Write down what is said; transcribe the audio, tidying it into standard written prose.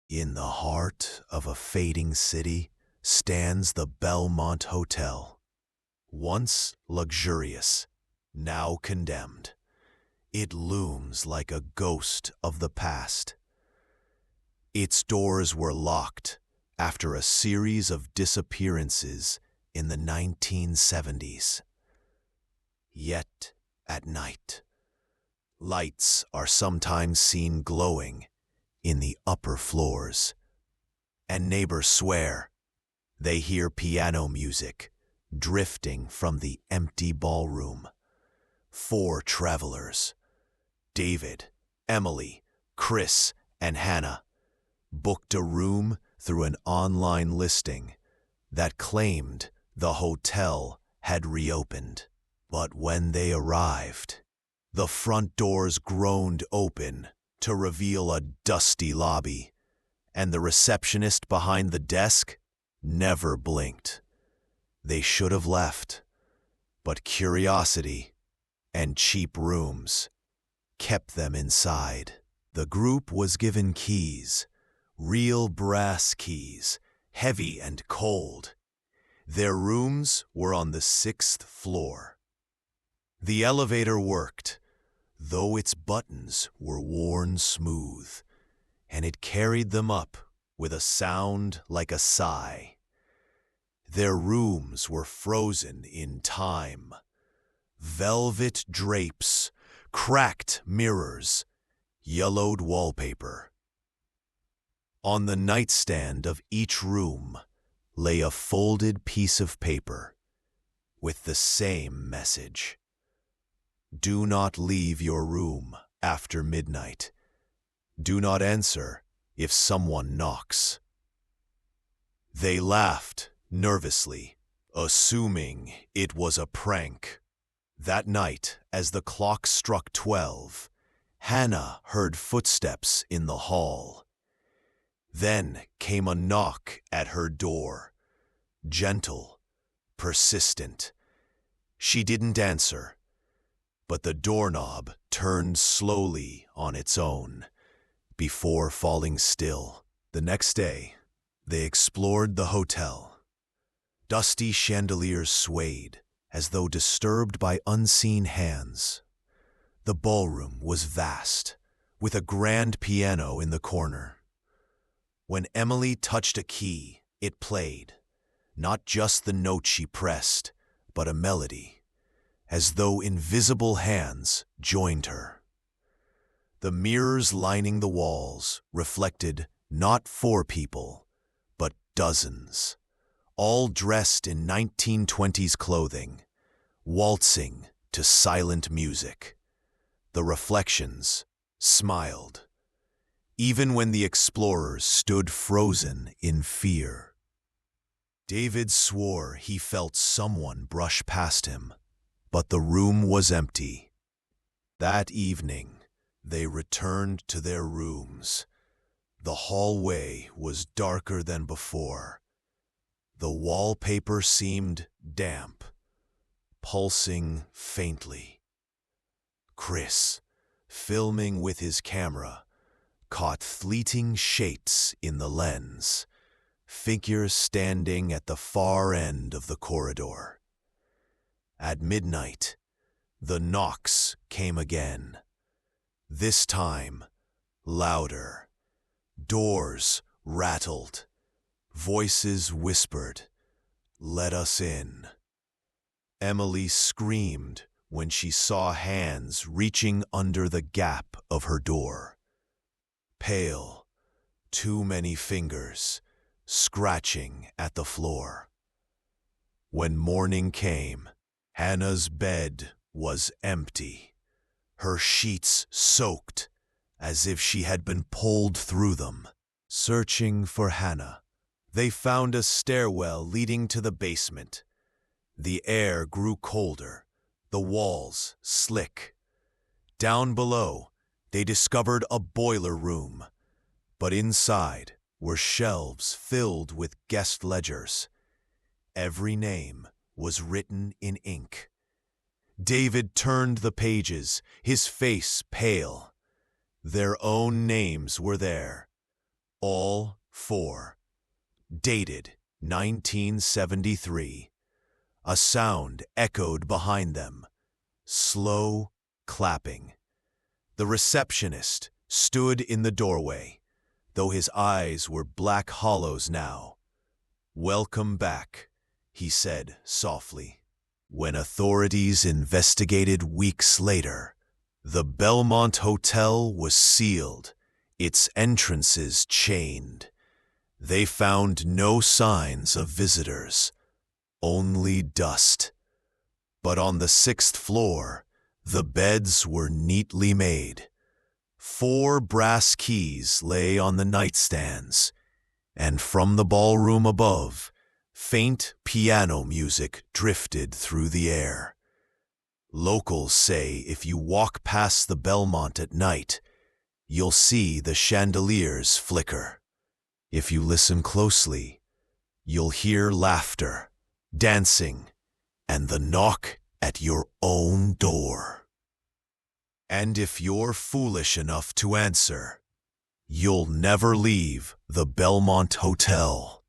In the heart of a fading city stands the Belmont Hotel. Once luxurious, now condemned, it looms like a ghost of the past. Its doors were locked after a series of disappearances in the 1970s. Yet, at night, lights are sometimes seen glowing in the upper floors, and neighbors swear they hear piano music drifting from the empty ballroom. 4 travelers, David, Emily, Chris, and Hannah, booked a room through an online listing that claimed the hotel had reopened. But when they arrived, the front doors groaned open to reveal a dusty lobby, and the receptionist behind the desk never blinked. They should have left, but curiosity and cheap rooms kept them inside. The group was given keys, real brass keys, heavy and cold. Their rooms were on the 6th floor. The elevator worked, though its buttons were worn smooth, and it carried them up with a sound like a sigh. Their rooms were frozen in time. Velvet drapes, cracked mirrors, yellowed wallpaper. On the nightstand of each room lay a folded piece of paper with the same message. Do not leave your room after midnight. Do not answer if someone knocks. They laughed nervously, assuming it was a prank. That night, as the clock struck 12, Hannah heard footsteps in the hall. Then came a knock at her door, gentle, persistent. She didn't answer, but the doorknob turned slowly on its own before falling still. The next day, they explored the hotel. Dusty chandeliers swayed as though disturbed by unseen hands. The ballroom was vast, with a grand piano in the corner. When Emily touched a key, it played, not just the note she pressed, but a melody, as though invisible hands joined her. The mirrors lining the walls reflected not 4 people, but dozens, all dressed in 1920s clothing, waltzing to silent music. The reflections smiled, even when the explorers stood frozen in fear. David swore he felt someone brush past him, but the room was empty. That evening, they returned to their rooms. The hallway was darker than before. The wallpaper seemed damp, pulsing faintly. Chris, filming with his camera, caught fleeting shapes in the lens, figures standing at the far end of the corridor. At midnight, the knocks came again. This time, louder. Doors rattled. Voices whispered, "Let us in." Emily screamed when she saw hands reaching under the gap of her door. Pale, too many fingers, scratching at the floor. When morning came, Hannah's bed was empty, her sheets soaked as if she had been pulled through them. Searching for Hannah, they found a stairwell leading to the basement. The air grew colder, the walls slick. Down below, they discovered a boiler room, but inside were shelves filled with guest ledgers. Every name was written in ink. David turned the pages, his face pale. Their own names were there, All four. Dated 1973. A sound echoed behind them. Slow clapping. The receptionist stood in the doorway, though his eyes were black hollows now. "Welcome back," he said softly. When authorities investigated weeks later, the Belmont Hotel was sealed, its entrances chained. They found no signs of visitors, only dust. But on the 6th floor, the beds were neatly made. 4 brass keys lay on the nightstands, and from the ballroom above, faint piano music drifted through the air. Locals say if you walk past the Belmont at night, you'll see the chandeliers flicker. If you listen closely, you'll hear laughter, dancing, and the knock at your own door. And if you're foolish enough to answer, you'll never leave the Belmont Hotel.